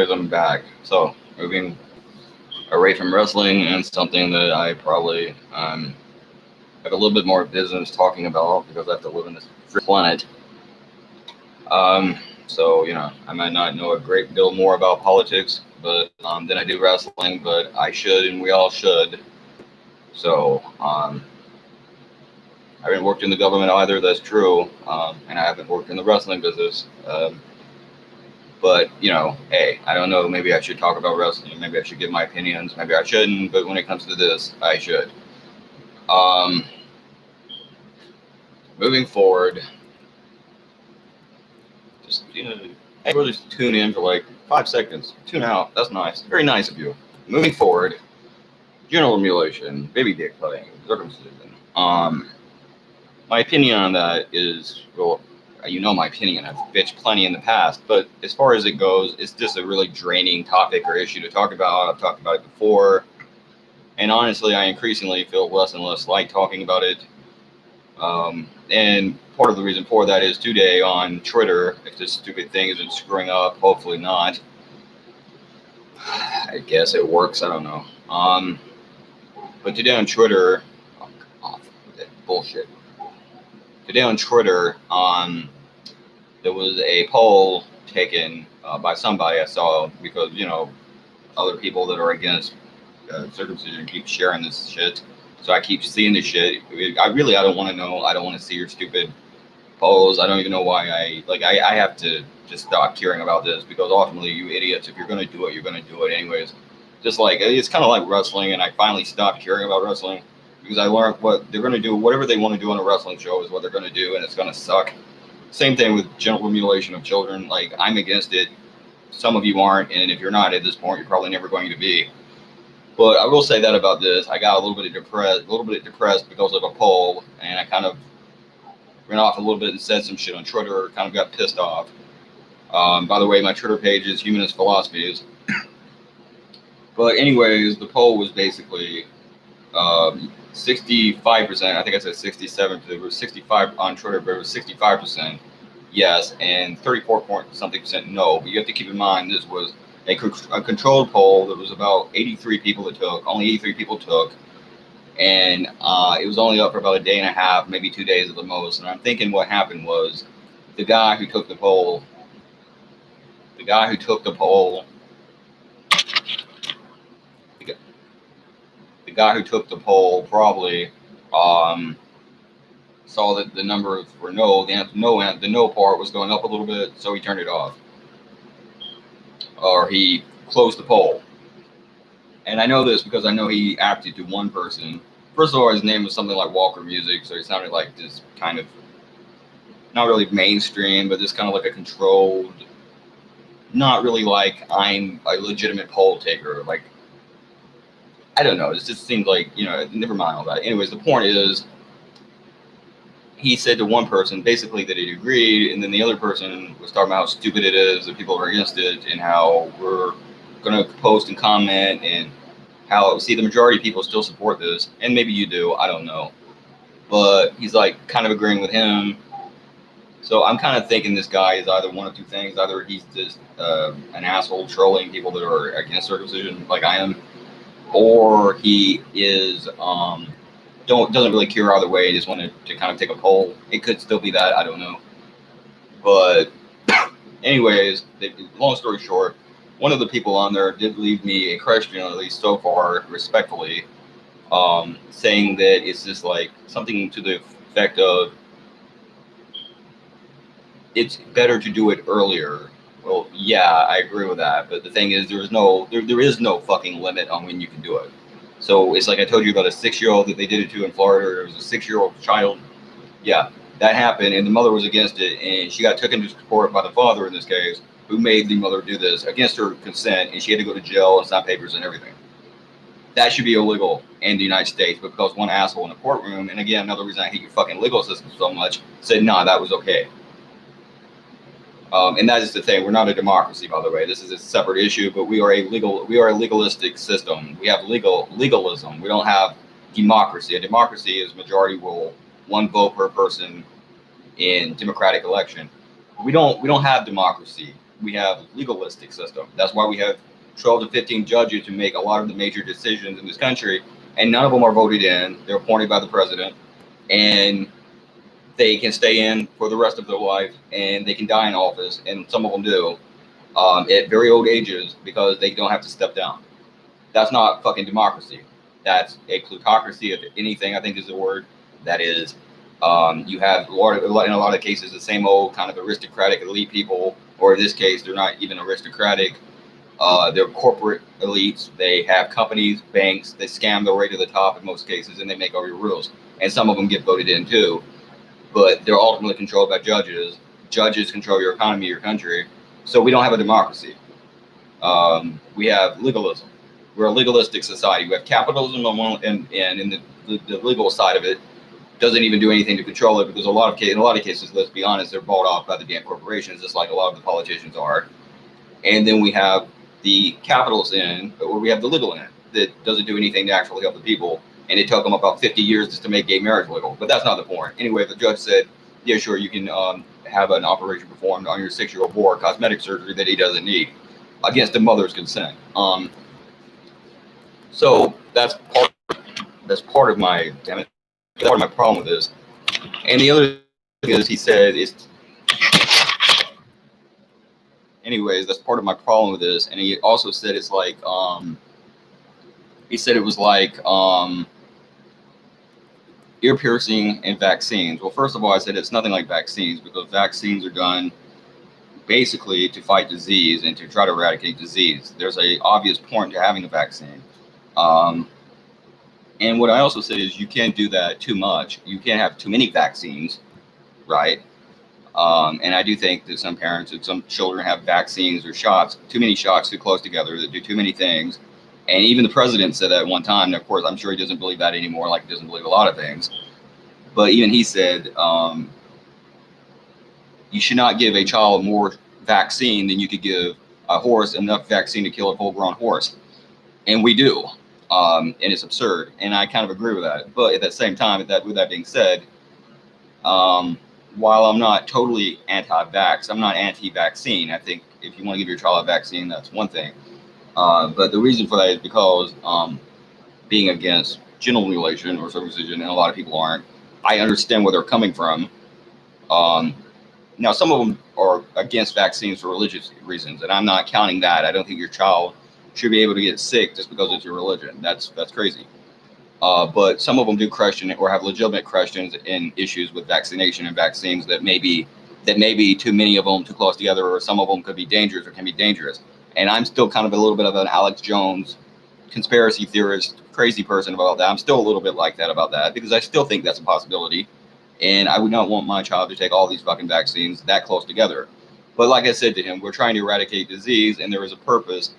anyways, I'm back. So, moving away from wrestling and something that I probably have a little bit more business talking about because I have to live in this free planet. Um, so, I might not know a great deal more about politics, but than I do wrestling, but I should, and we all should. So, I haven't worked in the government either. That's true, and I haven't worked in the wrestling business. But, hey, I don't know. Maybe I should talk about wrestling. Maybe I should give my opinions. Maybe I shouldn't. But when it comes to this, I should. Um, Moving forward, just, everybody just tune in for like 5 seconds. Tune out. That's nice. Very nice of you. Moving forward, genital mutilation, baby dick cutting, circumcision. My opinion on that is, well, my opinion. I've bitched plenty in the past, but as far as it goes, it's just a really draining topic or issue to talk about. I've talked about it before, and honestly, I increasingly feel less and less like talking about it. And part of the reason for that is today on Twitter, if this stupid thing isn't screwing up, hopefully not. I guess it works. I don't know. But today on Twitter, off with that bullshit. Today on Twitter, there was a poll taken by somebody I saw because, other people that are against circumcision keep sharing this shit. So I keep seeing this shit. I don't want to know. I don't want to see your stupid polls. I don't even know why I have to just stop caring about this because ultimately, you idiots, if you're going to do it, you're going to do it anyways. Just like, it's kind of like wrestling, and I finally stopped caring about wrestling because I learned what they're going to do. Whatever they want to do on a wrestling show is what they're going to do, and it's going to suck. Same thing with genital mutilation of children. Like, I'm against it. Some of you aren't, and if you're not at this point, you're probably never going to be. But I will say that about this. I got a little bit depressed because of a poll, and I kind of ran off a little bit and said some shit on Twitter, kind of got pissed off. By the way, my Twitter page is Humanist Philosophies. But anyways, the poll was basically 65%. I think I said 67. It was 65 on Twitter, but it was 65% yes and 34 point something percent no. But you have to keep in mind this was a controlled poll. There was about 83 people that took. Only 83 people took, and it was only up for about a day and a half, maybe 2 days at the most. And I'm thinking what happened was the guy who took the poll. The guy who took the poll probably saw that the numbers were no. The no part was going up a little bit, so he turned it off, or he closed the poll. And I know this because I know he acted to one person. First of all, his name was something like Walker Music, so he sounded like this kind of not really mainstream, but this kind of like a controlled. Not really like I'm a legitimate poll taker. Like, I don't know. It just seems like, never mind all that. Anyways, the point is, he said to one person basically that he agreed, and then the other person was talking about how stupid it is that people are against it, and how we're going to post and comment, and how, see, the majority of people still support this, and maybe you do, I don't know. But he's like kind of agreeing with him. So I'm kind of thinking this guy is either one of two things. Either he's just an asshole trolling people that are against circumcision, like I am, or he is doesn't really care either way. He just wanted to kind of take a poll. It could still be that, I don't know. But anyways, long story short, one of the people on there did leave me a question, at least so far, respectfully, saying that it's just like something to the effect of, it's better to do it earlier. Well, yeah, I agree with that. But the thing is, there is no fucking limit on when you can do it. So it's like I told you about a 6-year-old that they did it to in Florida. It was a 6-year-old child. Yeah, that happened, and the mother was against it, and she got taken to court by the father in this case, who made the mother do this against her consent, and she had to go to jail and sign papers and everything. That should be illegal in the United States, but because one asshole in the courtroom, and again, another reason I hate your fucking legal system so much, said, nah, that was okay. And that is the thing. We're not a democracy, by the way. This is a separate issue, but we are a legalistic system. We have legalism. We don't have democracy. A democracy is majority rule, one vote per person in democratic election. We don't have democracy. we have legalistic system. That's why we have 12 to 15 judges who make a lot of the major decisions in this country, and none of them are voted in. They're appointed by the president, and they can stay in for the rest of their life, and they can die in office, and some of them do, at very old ages because they don't have to step down. That's not fucking democracy. That's a plutocracy, if anything, I think is the word. That is, you have in a lot of cases the same old kind of aristocratic elite people, or in this case, they're not even aristocratic. They're corporate elites. They have companies, banks. They scam their way to the top in most cases, and they make all your rules. And some of them get voted in too, but they're ultimately controlled by judges. Judges control your economy, your country. So we don't have a democracy. We have legalism. We're a legalistic society. We have capitalism on one, and in the legal side of it doesn't even do anything to control it, because in a lot of cases, let's be honest, they're bought off by the damn corporations, just like a lot of the politicians are. And then we have the capitalist end, or we have the legal end that doesn't do anything to actually help the people. And it took them about 50 years just to make gay marriage legal. But that's not the point. Anyway, the judge said, yeah, sure, you can have an operation performed on your 6-year-old boy, cosmetic surgery that he doesn't need, against the mother's consent. So that's part of my problem with this. And the other thing is, he said, anyways, that's part of my problem with this. And he also said it's like, he said it was like ear piercing and vaccines. Well, first of all, I said it's nothing like vaccines, because vaccines are done basically to fight disease and to try to eradicate disease. There's a obvious point to having a vaccine. And what I also said is you can't do that too much. You can't have too many vaccines, right? And I do think that some parents and some children have vaccines or shots, too many shots too close together that do too many things. And even the president said that at one time. And of course, I'm sure he doesn't believe that anymore, like he doesn't believe a lot of things. But even he said, you should not give a child more vaccine than you could give a horse enough vaccine to kill a full-grown horse. And we do. And it's absurd. And I kind of agree with that. But at the same time, with that being said, while I'm not totally anti-vax, I'm not anti-vaccine. I think if you want to give your child a vaccine, that's one thing. But the reason for that is because being against genital mutilation or circumcision, and a lot of people aren't, I understand where they're coming from. Now, some of them are against vaccines for religious reasons, and I'm not counting that. I don't think your child should be able to get sick just because it's your religion. That's crazy. But some of them do question it or have legitimate questions and issues with vaccination and vaccines that may be too many of them too close together, or some of them could be dangerous or can be dangerous. And I'm still kind of a little bit of an Alex Jones conspiracy theorist, crazy person about that. I'm still a little bit like that about that, because I still think that's a possibility. And I would not want my child to take all these fucking vaccines that close together. But like I said to him, we're trying to eradicate disease, and there is a purpose.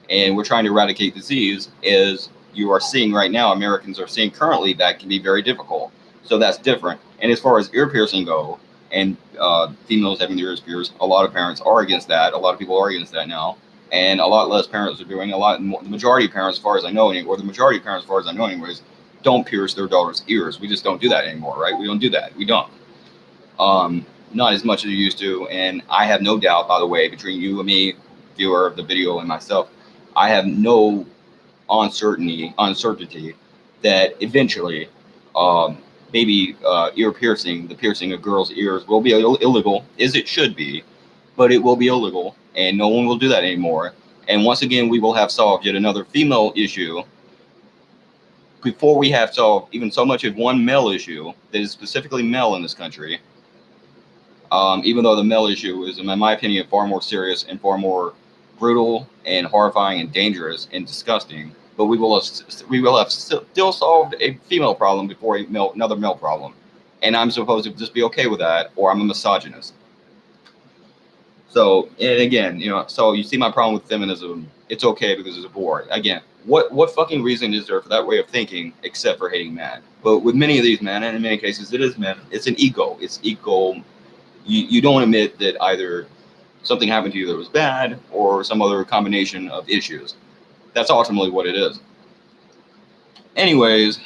And we're trying to eradicate disease, as you are seeing right now, Americans are seeing currently, that can be very difficult. So that's different. And as far as ear piercing go, and females having their ears pierced, a lot of parents are against that. A lot of people are against that now. And a lot less parents are doing a lot more. The majority of parents, as far as I know, or the majority of parents, as far as I know anyways, don't pierce their daughter's ears. We just don't do that anymore, right? We don't do that. We don't. Not as much as we used to. And I have no doubt, by the way, between you and me, viewer of the video, and myself, I have no uncertainty that eventually maybe ear piercing, the piercing of girls' ears, will be illegal, as it should be, but it will be illegal, and no one will do that anymore. And once again, we will have solved yet another female issue before we have solved even so much of one male issue that is specifically male in this country. Even though the male issue is, in my opinion, far more serious and far more brutal and horrifying and dangerous and disgusting, but we will have still solved a female problem before another male problem, and I'm supposed to just be okay with that, or I'm a misogynist. So, and again, so you see my problem with feminism. It's okay because it's a bore. Again, what fucking reason is there for that way of thinking except for hating men? But with many of these men, and in many cases it is men, it's an ego. It's ego. You don't admit that either something happened to you that was bad, or some other combination of issues. That's ultimately what it is. Anyways,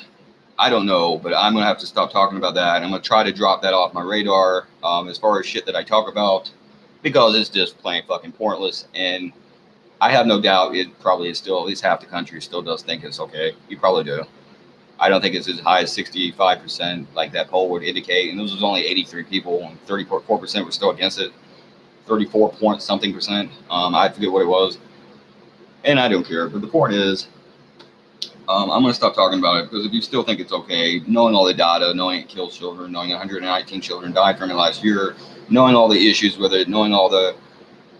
I don't know, but I'm going to have to stop talking about that. I'm going to try to drop that off my radar as far as shit that I talk about, because it's just plain fucking pointless. And I have no doubt it probably is still, at least half the country still does think it's okay. You probably do. I don't think it's as high as 65%, like that poll would indicate. And this was only 83 people, and 34% were still against it. 34 point something percent. I forget what it was. And I don't care. But the point is, I'm going to stop talking about it, because if you still think it's okay, knowing all the data, knowing it kills children, knowing 119 children died from it last year, knowing all the issues with it, knowing all the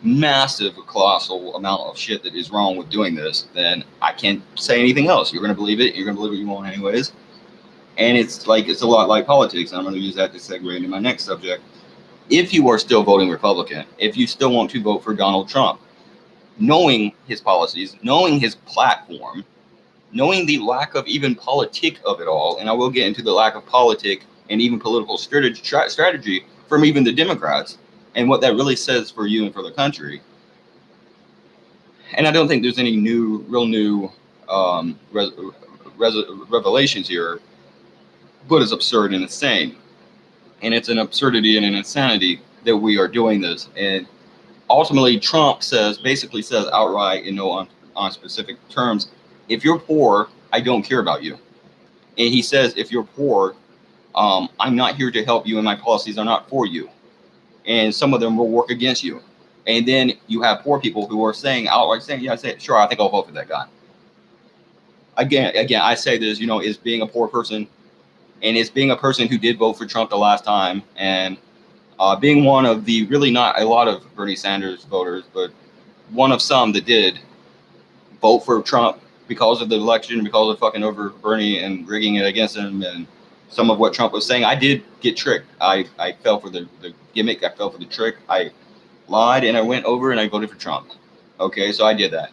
massive, colossal amount of shit that is wrong with doing this, then I can't say anything else. You're going to believe it. You're going to believe what you want anyways. And it's a lot like politics. And I'm going to use that to segue into my next subject. If you are still voting Republican, if you still want to vote for Donald Trump, knowing his policies, knowing his platform, knowing the lack of even politic of it all, and I will get into the lack of politic and even political strategy from even the Democrats, and what that really says for you and for the country. And I don't think there's any real new revelations here, but it's absurd and insane. And it's an absurdity and an insanity that we are doing this. And ultimately, Trump basically says outright in no unspecific terms, if you're poor, I don't care about you. And he says, if you're poor, I'm not here to help you, and my policies are not for you. And some of them will work against you. And then you have poor people who are outright saying, yeah, sure, I think I'll vote for that guy. Again, I say this, is being a poor person, and it's being a person who did vote for Trump the last time, and being one of the, really not a lot of Bernie Sanders voters, but one of some that did vote for Trump because of the election, because of fucking over Bernie and rigging it against him, and some of what Trump was saying. I did get tricked. I fell for the gimmick. I fell for the trick. I lied, and I went over and I voted for Trump. Okay, so I did that.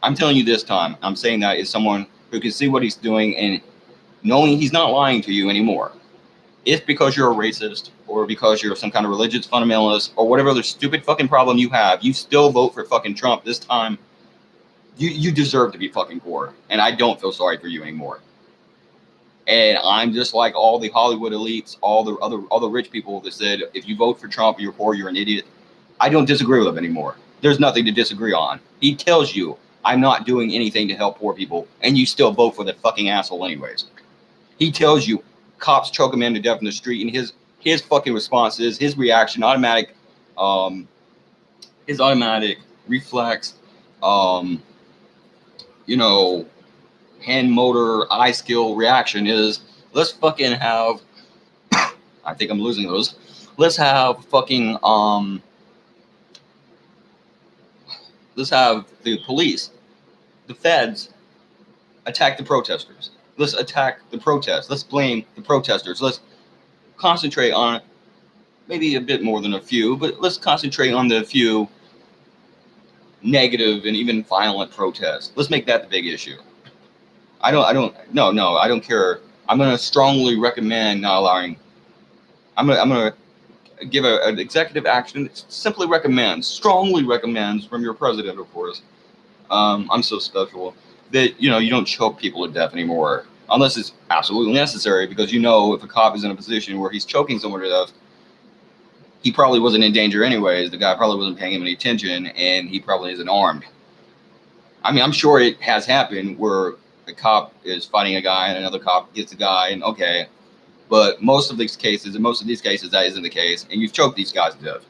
I'm telling you this time, I'm saying that as someone who can see what he's doing and knowing he's not lying to you anymore. If because you're a racist, or because you're some kind of religious fundamentalist, or whatever other stupid fucking problem you have, you still vote for fucking Trump this time, you deserve to be fucking poor. And I don't feel sorry for you anymore. And I'm just like all the Hollywood elites, all the rich people that said, if you vote for Trump, you're poor, you're an idiot. I don't disagree with him anymore. There's nothing to disagree on. He tells you, I'm not doing anything to help poor people, and you still vote for the fucking asshole anyways. He tells you, cops choke him to death in the street, and his fucking response is, his reaction, automatic reflex, hand motor, eye skill reaction is, let's fucking have, I think I'm losing those. Let's have fucking, let's have the police, the feds, attack the protesters. Let's attack the protests. Let's blame the protesters. Let's concentrate on maybe a bit more than a few, but let's concentrate on the few negative and even violent protests. Let's make that the big issue. I don't care. I'm going to strongly recommend not allowing, I'm going to give an executive action that strongly recommends from your president, of course. I'm so special that, you don't choke people to death anymore, unless it's absolutely necessary, because if a cop is in a position where he's choking someone to death, he probably wasn't in danger anyways. The guy probably wasn't paying him any attention, and he probably isn't armed. I mean, I'm sure it has happened where a cop is fighting a guy and another cop gets a guy, and okay, but most of these cases, that isn't the case, and you've choked these guys to death.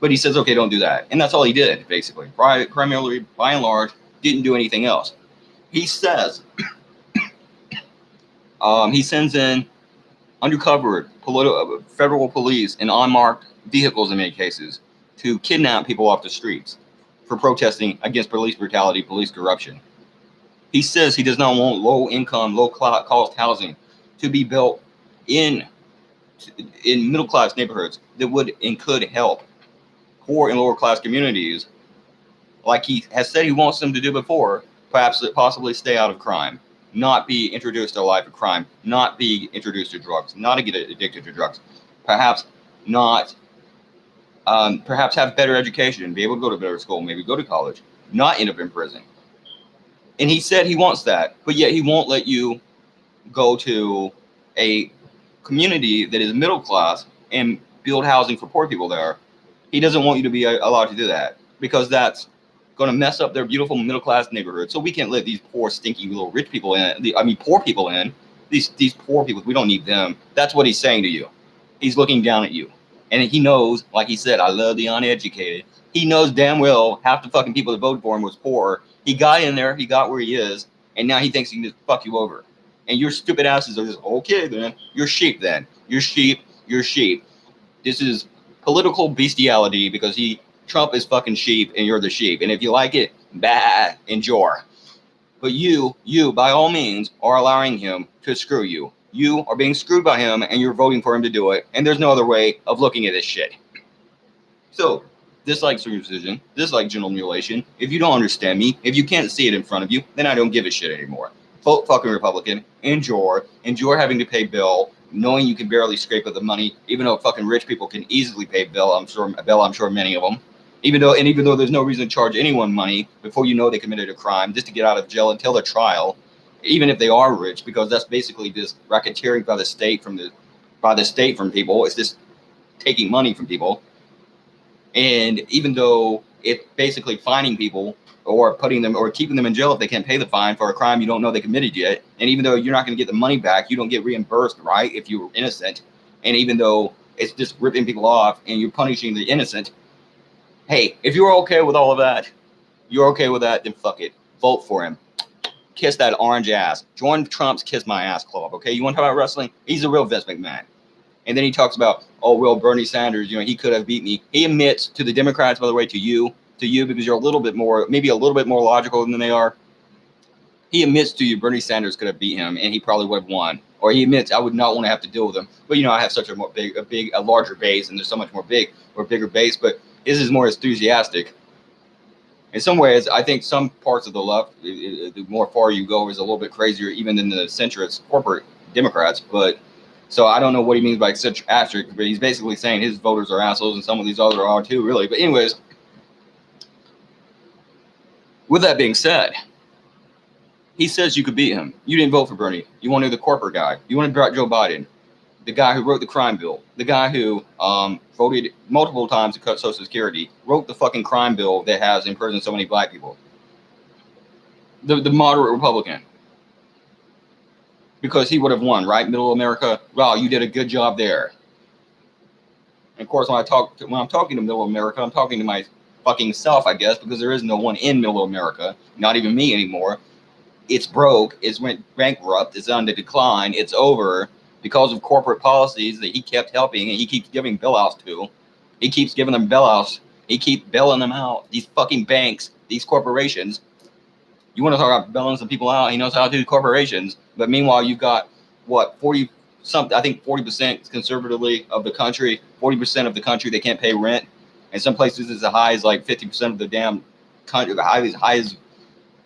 But he says, okay, don't do that. And that's all he did, basically. Primarily, by and large, didn't do anything else. He says, he sends in undercover federal police in unmarked vehicles in many cases to kidnap people off the streets for protesting against police brutality, police corruption. He says he does not want low-income, low-cost housing to be built in middle-class neighborhoods that would and could help poor and lower-class communities, like he has said he wants them to do before, possibly stay out of crime, not be introduced to a life of crime, not be introduced to drugs, not get addicted to drugs, perhaps have better education, be able to go to better school, maybe go to college, not end up in prison. And he said he wants that, but yet he won't let you go to a community that is middle class and build housing for poor people there. He doesn't want you to be allowed to do that because that's going to mess up their beautiful middle class neighborhood. So we can't let these poor, stinky little rich people in. Poor people in. These poor people, we don't need them. That's what he's saying to you. He's looking down at you. And he knows, like he said, I love the uneducated. He knows damn well half the fucking people that voted for him was poor. He got in there, he got where he is, and now he thinks he can just fuck you over. And your stupid asses are just, okay then. You're sheep then. You're sheep. You're sheep. This is political bestiality because Trump is fucking sheep and you're the sheep. And if you like it, bah, enjoy. But you, by all means, are allowing him to screw you. You are being screwed by him and you're voting for him to do it. And there's no other way of looking at this shit. So, dislike circumcision, dislike genital mutilation. If you don't understand me, if you can't see it in front of you, then I don't give a shit anymore. Vote fucking Republican. Enjoy having to pay bill, knowing you can barely scrape up the money, even though fucking rich people can easily pay bill. I'm sure many of them. Even though there's no reason to charge anyone money before you know they committed a crime, just to get out of jail until the trial, even if they are rich, because that's basically just racketeering by the state from people. It's just taking money from people. And even though it's basically fining people or putting them or keeping them in jail if they can't pay the fine for a crime you don't know they committed yet, and even though you're not going to get the money back, you don't get reimbursed, right, if you were innocent, and even though it's just ripping people off and you're punishing the innocent, hey, if you're okay with all of that, then fuck it. Vote for him. Kiss that orange ass. Join Trump's Kiss My Ass Club, okay? You want to talk about wrestling? He's a real Vince McMahon. And then he talks about, oh, well, Bernie Sanders, he could have beat me. He admits to the Democrats, by the way, to you, because you're maybe a little bit more logical than they are. He admits to you Bernie Sanders could have beat him, and he probably would have won. Or he admits, I would not want to have to deal with him. But, I have such a larger base, and there's so much more bigger base. But his is more enthusiastic. In some ways, I think some parts of the left, the more far you go, is a little bit crazier, even than the centrist corporate Democrats. But so I don't know what he means by eccentric, but he's basically saying his voters are assholes, and some of these others are too, really. But anyways, with that being said, he says you could beat him. You didn't vote for Bernie. You wanted the corporate guy. You wanted Joe Biden, the guy who wrote the crime bill, the guy who voted multiple times to cut Social Security, wrote the fucking crime bill that has imprisoned so many black people. The moderate Republican. Because he would have won, right? Middle America. Wow, you did a good job there. And of course, when I'm talking to Middle America, I'm talking to my fucking self, I guess, because there is no one in Middle America, not even me anymore. It's broke. It's went bankrupt. It's on the decline. It's over because of corporate policies that he kept helping and he keeps giving bailouts to. He keeps giving them bailouts. He keeps bailing them out. These fucking banks, these corporations. You want to talk about bailing some people out? He knows how to do corporations. But meanwhile, you've got what 40% conservatively of the country, 40% of the country they can't pay rent. In some places, it's as high as like 50% of the damn country. As high as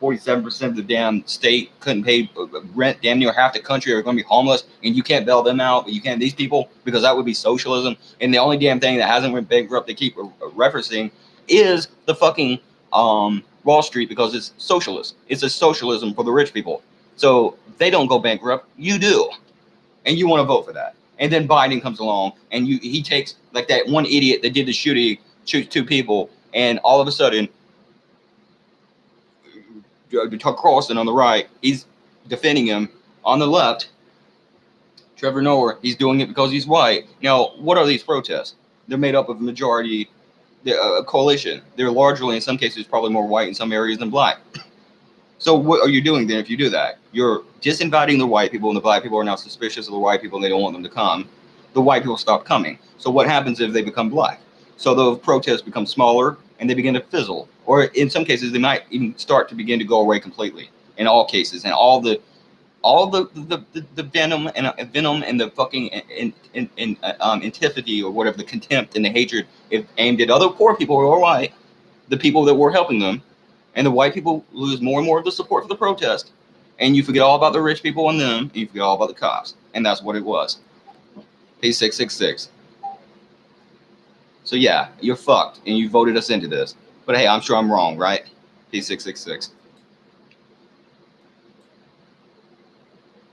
47% of the damn state couldn't pay rent. Damn near half the country are going to be homeless, and you can't bail them out, but you can't these people because that would be socialism. And the only damn thing that hasn't went bankrupt they keep referencing is the fucking Wall Street because it's socialist. It's a socialism for the rich people. So they don't go bankrupt. You do, and you want to vote for that. And then Biden comes along, and he takes like that one idiot that did the shooting, shoots two people, and all of a sudden. Tucker Carlson on the right, he's defending him. On the left, Trevor Noah, he's doing it because he's white. Now, what are these protests? They're made up of a majority coalition. They're largely, in some cases, probably more white in some areas than black. So what are you doing then if you do that? You're disinviting the white people, and the black people are now suspicious of the white people, and they don't want them to come. The white people stop coming. So what happens if they become black? So those protests become smaller, and they begin to fizzle. Or in some cases, they might even start to begin to go away completely. In all cases, and all the venom and the fucking antipathy or whatever, the contempt and the hatred aimed at other poor people who are white, the people that were helping them, and the white people lose more and more of the support for the protest, and you forget all about the rich people and them, and you forget all about the cops, and that's what it was. P666. So yeah, you're fucked, and you voted us into this. But hey, I'm sure I'm wrong, right? P666.